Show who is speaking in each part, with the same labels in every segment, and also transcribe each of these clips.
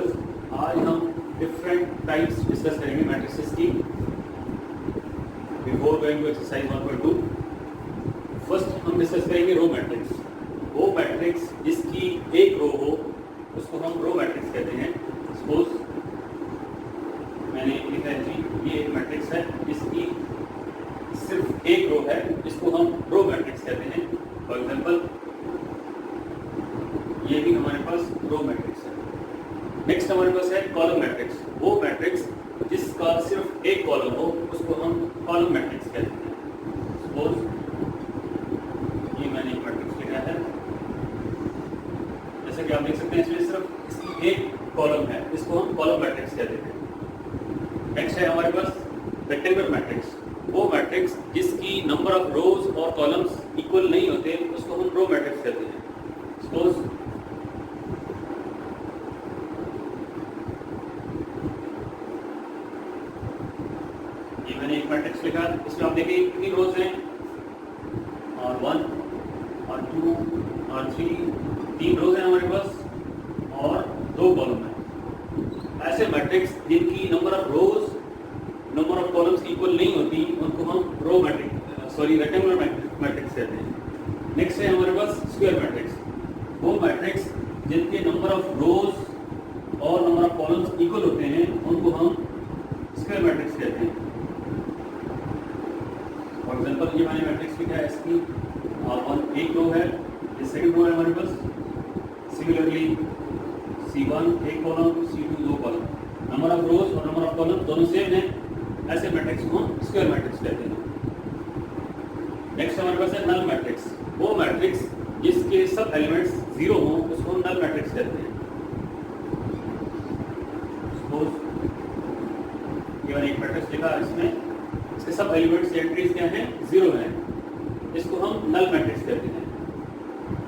Speaker 1: Viewers, आज हम different types discuss करेंगे मैट्रिसेस की। Before going to exercise 1.2, first हम डिस्कस करेंगे रो मैट्रिक्स। वो मैट्रिक्स जिसकी एक रो हो उसको हम रो मैट्रिक्स कहते हैं। सपोज मैंने लिखा है जी, ये एक मैट्रिक्स है जिसकी सिर्फ एक रो है, इसको हम रो मैट्रिक्स कहते हैं। फॉर एग्जाम्पल ये भी हमारे पास रो मैट्रिक्स है। नेक्स्ट हमारे पास है कॉलम मैट्रिक्स। वो मैट्रिक्स जिसका सिर्फ एक कॉलम हो उसको हम कॉलम मैट्रिक्स कहते हैं। सपोज ये मैंने एक मैट्रिक्स लिखा है, जैसे कि आप देख सकते हैं इसमें सिर्फ इसकी एक कॉलम है, इसको हम कॉलम मैट्रिक्स कहते हैं। नेक्स्ट है हमारे पास रेक्टेंगुलर मैट्रिक्स। वो मैट्रिक्स जिसकी नंबर ऑफ रोज और कॉलम्स इक्वल नहीं होते उसको हम रो मैट्रिक्स कहते हैं। सपोज ये मैंने एक मैट्रिक्स लिखा, इसमें आप देखिए कितनी रोज हैं, और 1 और 2 और 3 रोज हैं हमारे पास और 2 कॉलम हैं। ऐसे मैट्रिक्स जिनकी number of rose number of columns equal नहीं होती उनको हम रो मैट्रिक्स रेक्टेंगुलर मैट्रिक्स कहते हैं। नेक्स्ट है हमारे पास स्क्वायर मैट्रिक्स। वो मैट्रिक्स जिनके नंबर ऑफ रोज और नंबर ऑफ कॉलम्स इक्वल होते हैं उनको हम स्क्वायर मैट्रिक्स कहते हैं। फॉर एग्जाम्पल ये मैंने मैट्रिक्स लिखा है, इसकी एक रो है, ये सेकंड रो है हमारे पास। सिमिलरली C1 एक column, C2 2 column, number of रोज और नंबर ऑफ कॉलम दोनों सेम है। ऐसे मैट्रिक्स को हम स्क्वायर मैट्रिक्स कहते हैं। नेक्स्ट हमारे पास है नल मैट्रिक्स। वो मैट्रिक्स जिसके सब एलिमेंट्स 0 हों उसको हम नल मैट्रिक्स कहते हैं। सपोज ये मैंने एक मैट्रिक्स लिखा, इसमें इसके सब एलिमेंट्स एंट्रीज क्या हैं, 0 हैं, इसको हम नल मैट्रिक्स कहते हैं।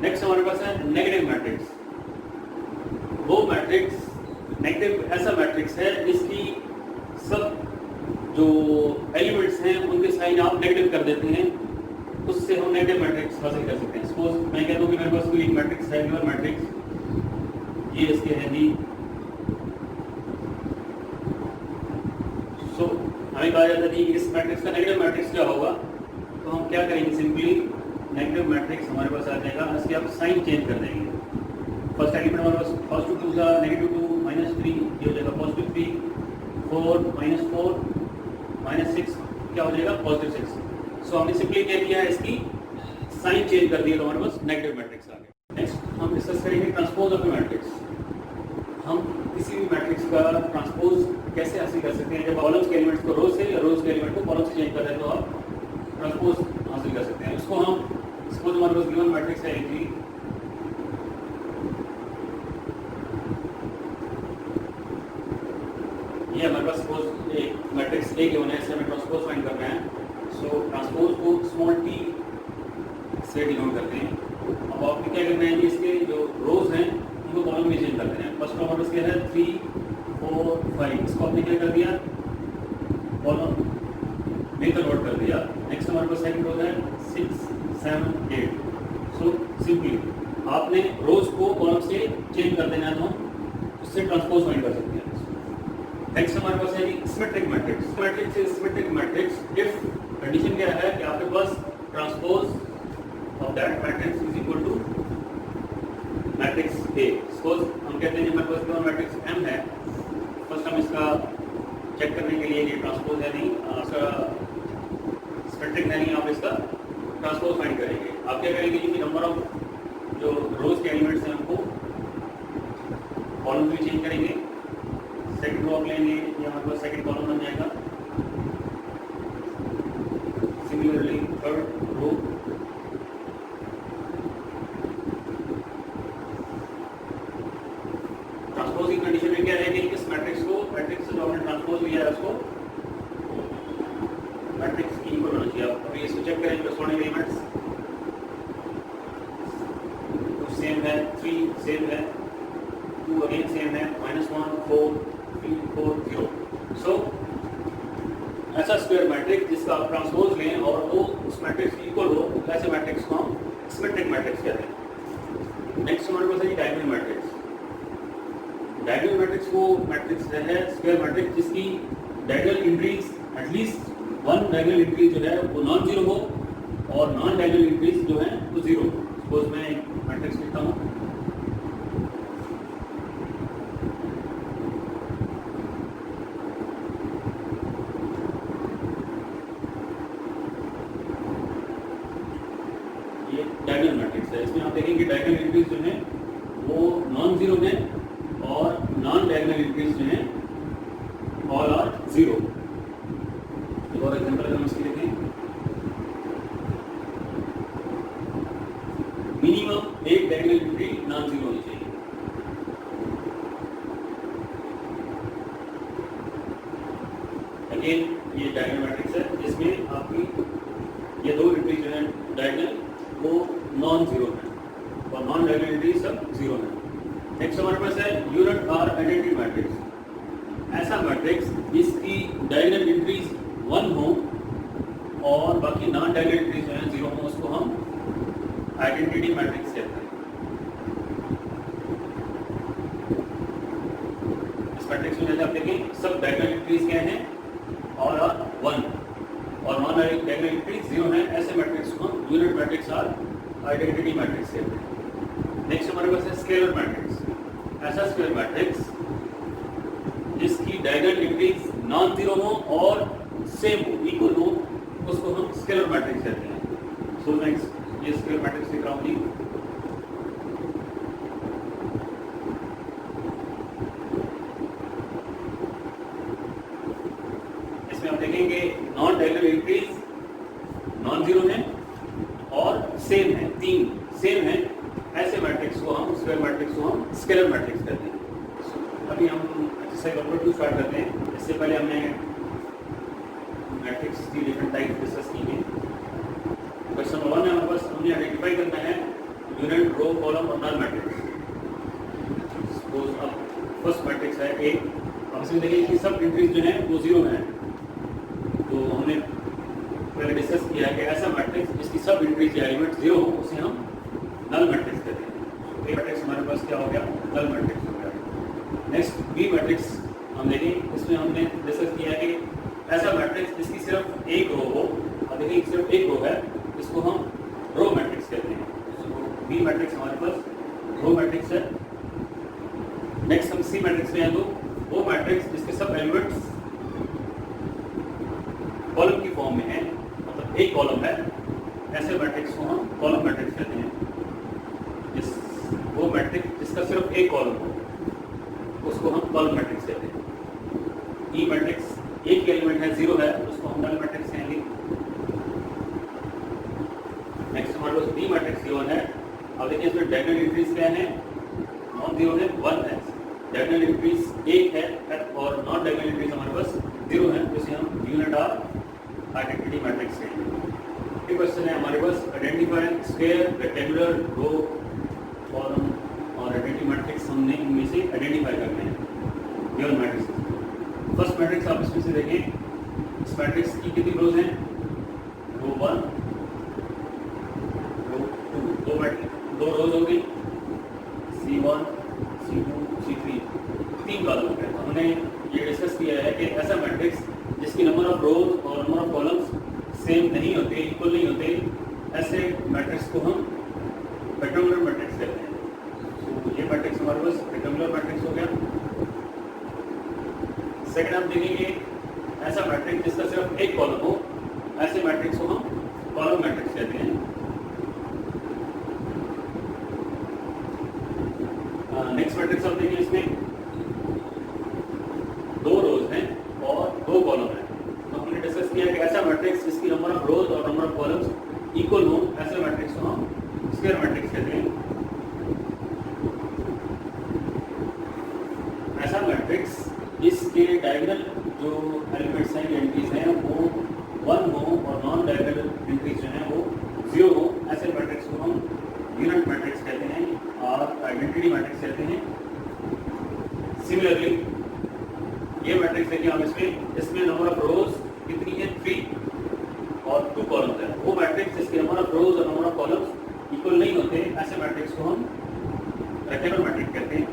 Speaker 1: नेक्स्ट हमारे पास है नेगेटिव मैट्रिक्स। वो मैट्रिक्स नेगेटिव ऐसा मैट्रिक्स है जिसकी सब जो एलिमेंट्स हैं उनके साइन आप नेगेटिव कर देते हैं, उससे हम नेगेटिव मैट्रिक्स हासिल कर सकते हैं। सपोज मैं कहता हूँ कि मेरे पास कोई एक मैट्रिक्स है, गिवन मैट्रिक्स, ये इसके है जी। सो हमें कहा जाता है कि इस मैट्रिक्स का नेगेटिव मैट्रिक्स क्या होगा, तो हम क्या करेंगे, सिंपली नेगेटिव मैट्रिक्स हमारे पास आ जाएगा, इसके आप साइन चेंज कर देंगे। फर्स्ट एलिमेंट हमारे पास +2 का -2 -3, ये हो जाएगा +3, 4 -4 -6 क्या हो जाएगा, +6। सो हमने सिंपली क्या किया है, इसकी साइन चेंज कर दिया तो हमारे पास नेगेटिव मैट्रिक्स आ गया। नेक्स्ट हम डिस्कस करेंगे ट्रांसपोज ऑफ ए मैट्रिक्स। हम किसी भी मैट्रिक्स का ट्रांसपोज कैसे हासिल कर सकते हैं। जब कॉलम्स के एलिमेंट्स को रो से या रोज के एलिमेंट को कॉलम से चेंज कर दें तो आप ट्रांसपोज हासिल कर सकते हैं। उसको हम सपोज हमारे पास गिवन मैट्रिक्स है जी, ये हमारे पास सपोज एक मैट्रिक्स A गिवन है, इससे हमें ट्रांसपोज फाइंड करना है। सो ट्रांसपोज को स्मॉल t से डिनोट करते हैं। अब आपको क्या करना है, इसके जो रोज हैं उनको कॉलम में चेंज कर देना है। फर्स्ट नंबर इसके है 3 4 5, इसको आपने क्या कर दिया, कॉलम में कन्वर्ट कर दिया। नेक्स्ट हमारे पास सेकंड रोज है 6 7 8। सो सिंपली आपने रोज को कॉलम से चेंज कर देना है तो उससे ट्रांसपोज फाइंड कर सकते हैं। नेक्स्ट हमारे पास है symmetric matrix. Matrix is symmetric matrix if condition क्या है कि आपके पास transpose of that matrix is equal to matrix A। Suppose हम कहते हैं हमारे पास जो मैट्रिक्स M है, फर्स्ट हम इसका चेक करने के लिए ये ट्रांसपोज है नहीं, इसका सिमेट्रिक है नहीं, आप इसका ट्रांसपोज फाइंड करेंगे। आप क्या करेंगे कि नंबर ऑफ जो रोज के एलिमेंट्स हैं उनको कॉलम में चेंज करेंगे। सेकंड रो आप लेंगे, ये हमारे पास सेकंड कॉलम बन जाएगा। सिमिलरली थर्ड रो, ट्रांसपोज की कंडीशन में क्या है कि इस मैट्रिक्स को, मैट्रिक्स से जो हमने ट्रांसपोज लिया है उसको मैट्रिक्स की इक्वल होना चाहिए। अभी इसको चेक करें, कॉरेस्पॉन्डिंग एलिमेंट्स सेम है, 3 सेम है, 2 अगेन सेम है, -1 4 3 4 0। सो ऐसा स्क्वायर मैट्रिक्स जिसका आप ट्रांसपोज लें और वो उस मैट्रिक्स की इक्वल हो, ऐसे मैट्रिक्स को हम सिमेट्रिक मैट्रिक्स कहते हैं। नेक्स्ट हमारे पास है डायगोनल मैट्रिक्स। डायगोनल मैट्रिक्स वो मैट्रिक्स है स्क्वायर मैट्रिक्स जिसकी diagonal entries at least one diagonal entry जो है वो नॉन जीरो हो और नॉन डायगोनल एंट्रीज जो है वो जीरो हो। सपोज मैं एक मैट्रिक्स लिखता हूँ, ये डायगोनल मैट्रिक्स है। इसमें आप देखेंगे डायगोनल एंट्रीज जो है वो नॉन जीरो है और नॉन डायगोनल एंट्रीज जो है ऑल आर जीरो। एक और एग्जांपल अगर हम इसकी देखें, मिनिमम एक डायगोनल एंट्री नॉन जीरो होनी चाहिए। अगेन ये डायगोनल मैट्रिक्स है जिसमें आपकी ये दो एंट्री जो है डायगोनल वो नॉन जीरो है और नॉन डायगोनल एंट्री सब जीरो है। नेक्स्ट हमारे पास है यूनिट आर आइडेंटिटी मैट्रिक्स। ऐसा मैट्रिक्स जिसकी डायगोनल एंट्रीज वन हो और बाकी नॉन डायगोनल एंट्रीज जो है जीरो हो, उसको हम आइडेंटिटी मैट्रिक्स कहते हैं। इस मैट्रिक्स में जैसे आप देखें सब डायगोनल एंट्रीज क्या हैं और वन और नॉन डायगोनल एंट्रीज जीरो है, ऐसे मैट्रिक्स को हम यूनिट मैट्रिक्स और आइडेंटिटी मैट्रिक्स कहते हैं। नेक्स्ट हमारे पास है स्केलर मैट्रिक्स। ऐसा स्केलर मैट्रिक्स जिसकी डायगोनल एंट्रीज नॉन जीरो हो और सेम हो, इक्वल हो, उसको हम स्केलर मैट्रिक्स कहते हैं। सो नेक्स्ट ये स्केलर मैट्रिक्स लिख रहा हूँ जी। इसमें आप देखेंगे non diagonal entries non zero है और सेम है, तीन सेम है, ऐसे मैट्रिक्स को हम स्क्वायर मैट्रिक्स को हम स्केलर मैट्रिक्स कहते हैं। अभी हम एक्सरसाइज नंबर 2 स्टार्ट करते हैं। इससे पहले हमने मैट्रिक्स की डिफरेंट टाइप डिस्कस की है। क्वेश्चन नंबर 1 है हमारे पास, हमने आइडेंटिफाई करना है यूनिट रो कॉलम और नल मैट्रिक्स। सपोज अब फर्स्ट मैट्रिक्स है ए, अब इसमें देखिए कि सब एंट्रीज जो है वो जीरो है। तो हमने पहले डिस्कस किया है कि ऐसा मैट्रिक्स जिसकी सब एंट्रीज या एलिमेंट जीरो हो उसे हम नल मैट्रिक्स कहते हैं। ए मैट्रिक्स हमारे पास क्या हो गया, नल मैट्रिक्स हो गया। नेक्स्ट बी मैट्रिक्स हम देखें, इसमें हमने डिस्कस किया है कि ऐसा मैट्रिक्स जिसकी सिर्फ एक रो हो, और देखिए सिर्फ एक रो है, इसको हम रो मैट्रिक्स कहते हैं। बी मैट्रिक्स हमारे पास रो मैट्रिक्स है। नेक्स्ट हम सी मैट्रिक्स में हैं, तो वो मैट्रिक्स जिसके सब एलिमेंट्स कॉलम की फॉर्म में है, मतलब एक कॉलम है, ऐसे मैट्रिक्स को हम कॉलम मैट्रिक्स कहते हैं। वो मैट्रिक्स जिसका सिर्फ एक कॉलम हो उसको हम कॉलम मैट्रिक्स कहते हैं। ई मैट्रिक्स एक एलिमेंट है, जीरो है, उसको हम नल मैट्रिक्स कहेंगे। नेक्स्ट हमारे पास डी मैट्रिक्स गिवन है। अब देखिए इसमें डायगोनल एंट्रीज क्या है, नॉन जीरो है, वन है। डायगोनल एंट्रीज एक है और नॉन डायगोनल एंट्रीज हमारे पास जीरो है, जिसे हम यूनिट आर आइडेंटिटी मैट्रिक्स कहेंगे। क्वेश्चन है हमारे पास, आइडेंटिफाई स्क्वायर, रेक्टेंगुलर, रो, कॉलम और आइडेंटिटी मैट्रिक्स हमने इनमें से आइडेंटिफाई करने हैं गिवन मैट्रिक्स। फर्स्ट मैट्रिक्स आप इसमें से देखें, इस मैट्रिक्स की कितनी रोज हैं, रो 1 रो 2, दो रोज हो गई, C1 C2 C3, तीन कॉलम हो गए। हमने ये डिस्कस किया है कि ऐसा मैट्रिक्स जिसकी नंबर ऑफ रोज और नंबर ऑफ कॉलम्स सेम नहीं होते, इक्वल नहीं होते, ऐसे मैट्रिक्स को हम रेक्टेंगुलर मैट्रिक्स कहते हैं। तो ये मैट्रिक्स हमारे पास रेक्टेंगुलर मैट्रिक्स हो गया। सेकंड आप देखेंगे ऐसा मैट्रिक्स जिसका सिर्फ एक कॉलम हो, ऐसे मैट्रिक्स को हम कॉलम मैट्रिक्स कहते हैं। नेक्स्ट मैट्रिक्स आप देखिए, इसमें दो रोज हैं और दो कॉलम हैं। तो हमने डिस्कस किया कि ऐसा मैट्रिक्स जिसकी नंबर ऑफ रोज और नंबर ऑफ कॉलम्स इक्वल हो, ऐसे मैट्रिक्स को हम स्क्वायर मैट्रिक्स कहते हैं। ऐसा मैट्रिक्स जिसके डायगोनल जो एलिमेंट्स हैं, एंट्रीज हैं, वो वन हो और नॉन डायगोनल एंट्रीज जो हैं वो जीरो हो, ऐसे मैट्रिक्स को हम यूनिट मैट्रिक्स कहते हैं और आइडेंटिटी मैट्रिक्स कहते हैं। सिमिलरली ये मैट्रिक्स देखिए आप, इसमें नंबर ऑफ रोज कितनी है, 3 और 2 कॉलम्स है। वो मैट्रिक्स जिसके नंबर ऑफ रोज और नंबर ऑफ कॉलम्स इक्वल नहीं होते, ऐसे मैट्रिक्स को हम रेक्टेंगुलर मैट्रिक्स कहते हैं।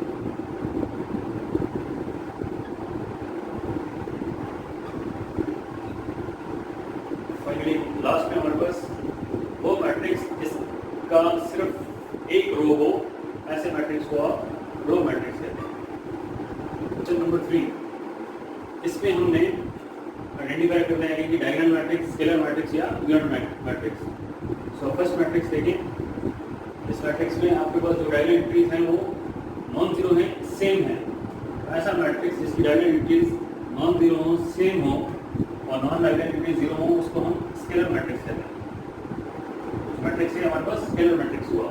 Speaker 1: क्वेश्चन नंबर 3, इसमें हमने आइडेंटिफाई करना है कि डायगोनल मैट्रिक्स, स्केलर मैट्रिक्स या unit matrix. So first matrix देखें। इस मैट्रिक्स में आपके पास जो डायगोनल एंट्रीज हैं वो नॉन जीरो हैं, सेम है। ऐसा मैट्रिक्स जिसकी डायगोनल एंट्रीज नॉन जीरो हो, सेम हो और नॉन डायगोनल एंट्रीज जीरो हो, उसको हम स्केलर मैट्रिक्स कहते हैं। मैट्रिक्स से हमारे पास स्केलर मैट्रिक्स हुआ।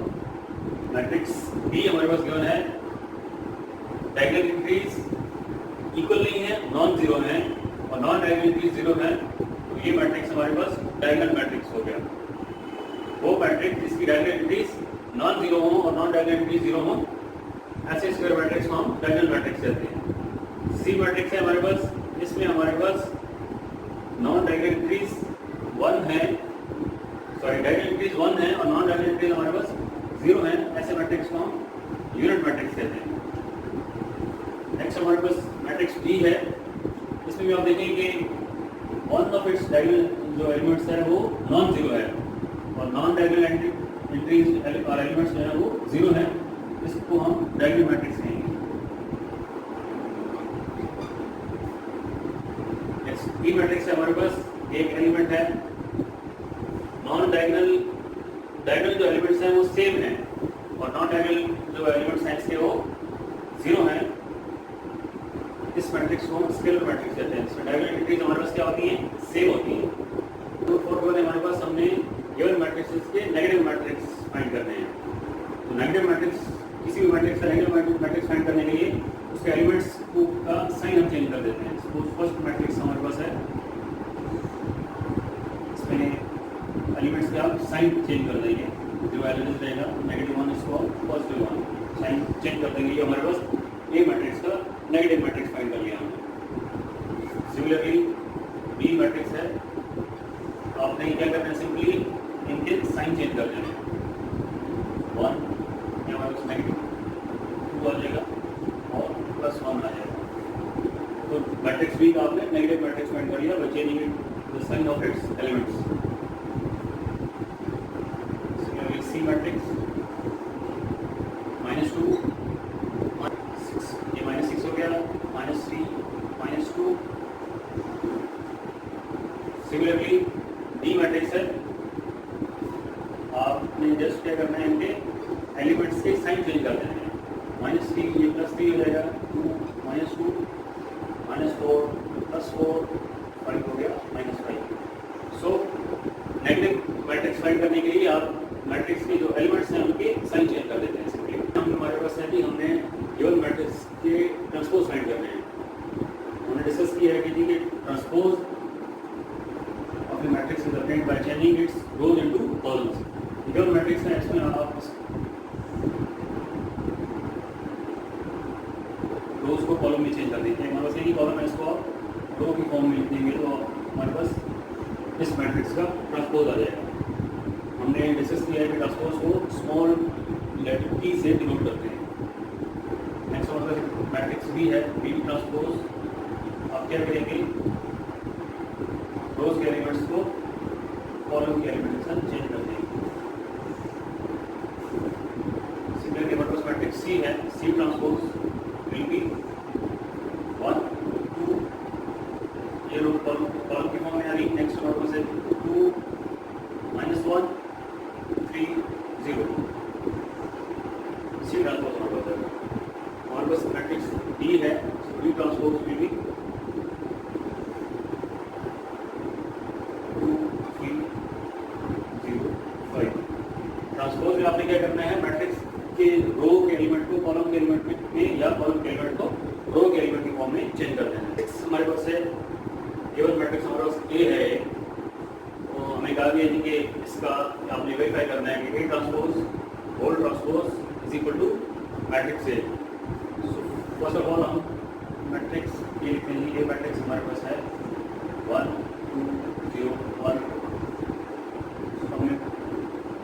Speaker 1: मैट्रिक्स बी हमारे पास गिवन है, डायगोनल एंट्रीज इक्वल नहीं है, नॉन जीरो है और नॉन डायगोनल एंट्रीज जीरो है, तो ये मैट्रिक्स हमारे पास डायगोनल मैट्रिक्स हो गया। वो मैट्रिक्स जिसकी डायगोनल एंट्रीज नॉन जीरो हो और नॉन डायगोनल एंट्रीज जीरो हो, ऐसे स्क्वायर मैट्रिक्स को हम डायगोनल मैट्रिक्स कहते हैं। सी मैट्रिक्स है हमारे पास, इसमें हमारे पास नॉन डायगोनल एंट्रीज 1 है, सॉरी डायगोनल एंट्रीज 1 है और नॉन डायगोनल एंट्रीज हमारे पास 0 है। ऐसे मैट्रिक्स को हम यूनिट मैट्रिक्स कहते हैं। नेक्स्ट हमारे पास मैट्रिक्स डी है, इसमें भी आप देखेंगे वन ऑफ इट्स डायगोनल जो एलिमेंट्स है वो नॉन जीरो है और नॉन डायगोनल एंट्रीज और एलिमेंट्स जो है वो 0 है। इसको हम डायगोनल मैट्रिक्स कहेंगे। नेक्स्ट ई मैट्रिक्स है हमारे पास, एक एलिमेंट है, नॉन डायगोनल जो एलिमेंट्स हैं वो सेम है और नॉन डायगोनल जो एलिमेंट्स हैं इसके वो 0 है। इस मैट्रिक्स को हम स्केलर मैट्रिक्स कहते हैं। इसमें डायगोनल एंट्रीज हमारे पास क्या होती हैं, सेम होती हैं। तो फोर्थ वाले हमारे पास हमने गिवन मैट्रिक्स के नेगेटिव मैट्रिक्स फाइंड करने हैं। तो नेगेटिव मैट्रिक्स, किसी भी मैट्रिक्स का नेगेटिव मैट्रिक्स फाइंड करने के लिए उसके एलिमेंट्स का साइन हम चेंज कर देते हैं। सपोज फर्स्ट मैट्रिक्स हमारे पास है, इसमें एलिमेंट्स के आप साइन चेंज कर देंगे। जो एलिमेंट्स रहेगा -1 इसको पॉजिटिव 1 साइन चेंज कर देंगे। ये हमारे पास ए मैट्रिक्स का नेगेटिव मैट्रिक्स फाइंड कर लिया हमने। सिमिलरली बी मैट्रिक्स है, आपने क्या करना है, सिंपली इनके साइन चेंज कर देना है। 1 ये हमारे पास -2 आ जाएगा और +1 आ जाएगा। तो मैट्रिक्स बी का आपने नेगेटिव मैट्रिक्स फाइंड कर लिया by changing the sign of its elements. Similarly C matrix -2 6, ये -6 हो गया, -3 -2। सिमिलरली डी मैट्रिक्स है, आपने जस्ट क्या करना है, इनके एलिमेंट्स के साइन चेंज कर देना है। -3 ये +3 हो जाएगा, 2 -2 -4 +4 5 हो गया -5। सो नेगेटिव मैट्रिक्स फाइंड करने के लिए आप मैट्रिक्स के जो एलिमेंट्स हैं उनके साइन चेंज कर देते हैं। सिंपली हम हमारे पास है कि हमने गिवन मैट्रिक्स के ट्रांसपोज फाइंड करने हैं। हमने डिस्कस किया है कि जी transpose of the matrix is obtained by changing its rows into columns। Given matrix है, इसमें आप रोज को कॉलम में चेंज कर देते हैं। हमारे पास एक ही कॉलम है, इसको आप रो की फॉर्म में लिख देंगे तो हमारे पास इस मैट्रिक्स का ट्रांसपोज आ जाएगा। हमने डिस्कस किया है कि ट्रांसपोज को स्मॉल लेटर टी से डिनोट करते हैं। नेक्स्ट हमारे पास मैट्रिक्स बी है, बी ट्रांसपोज आप क्या करेंगे, रोज के एलिमेंट्स को कॉलम के एलिमेंट्स से चेंज कर देंगे। सिमिलरली हमारे पास मैट्रिक्स सी है, सी ट्रांसपोज विल बी 1 2, ये रो कॉलम की फॉर्म में आ रही। नेक्स्ट हमारे पास है 2 -1 3 0, सी ट्रांसपोज हमारे पास है। हमारे पास मैट्रिक्स डी है, D transpose will be 2 3 0 5। Transpose में आपने क्या करना है, मैट्रिक्स के रो के एलिमेंट को कॉलम के एलिमेंट में या कॉलम के एलिमेंट को रो के एलिमेंट की फॉर्म में चेंज कर देना है। हमारे पास है गिवन मैट्रिक्स हमारे पास ए है, तो हमें कहा गया है कि इसका आपने वेरीफाई करना है कि A transpose whole transpose is equal to matrix A. First of all हम मैट्रिक्स ए लिखते हैं। ए मैट्रिक्स हमारे पास है 1 2 0 1। हमने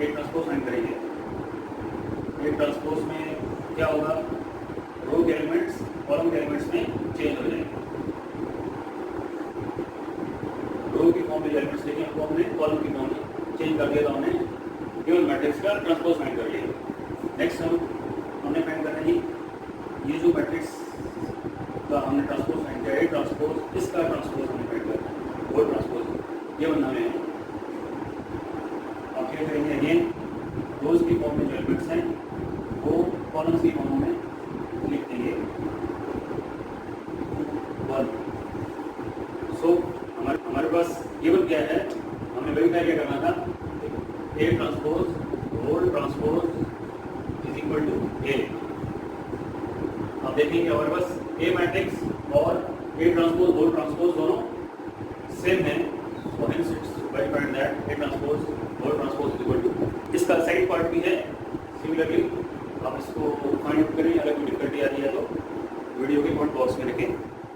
Speaker 1: ए ट्रांसपोज फाइंड करेंगे। ए ट्रांसपोज में क्या होगा, रो के एलिमेंट्स कॉलम के एलिमेंट्स में चेंज हो जाएंगे। रो की फॉर्म में एलिमेंट्स लेके हमको हमने कॉलम की फॉर्म में चेंज कर दिया, तो हमने गिवन मैट्रिक्स का ट्रांसपोज फाइंड कर लिया। नेक्स्ट हमने फाइंड करना है ये जो मैट्रिक्स का हमने ट्रांसपोज फाइंड किया, ए ट्रांसपोज इसका ट्रांसपोज हमने फाइंड करना है, वो ट्रांसपोज ये बनना है। अब क्या करेंगे अगेन रोज की फॉर्म में जो एलिमेंट्स हैं वो कॉलम्स की फॉर्म में लिख देंगे 1। सो हमारे पास केवल क्या है, हमने वेरीफाई क्या करना था, A transpose whole transpose is equal to A. अब देखेंगे हमारे पास ए मैट्रिक्स और ए ट्रांसपोज होल ट्रांसपोज दोनों सेम है, so hence it's verified that A transpose whole transpose is equal to. इसका सेकंड पार्ट भी है सिमिलरली, आप इसको फाइंड आउट करें, अगर कोई डिफिकल्टी आ रही है तो वीडियो के कमेंट बॉक्स में लिखें।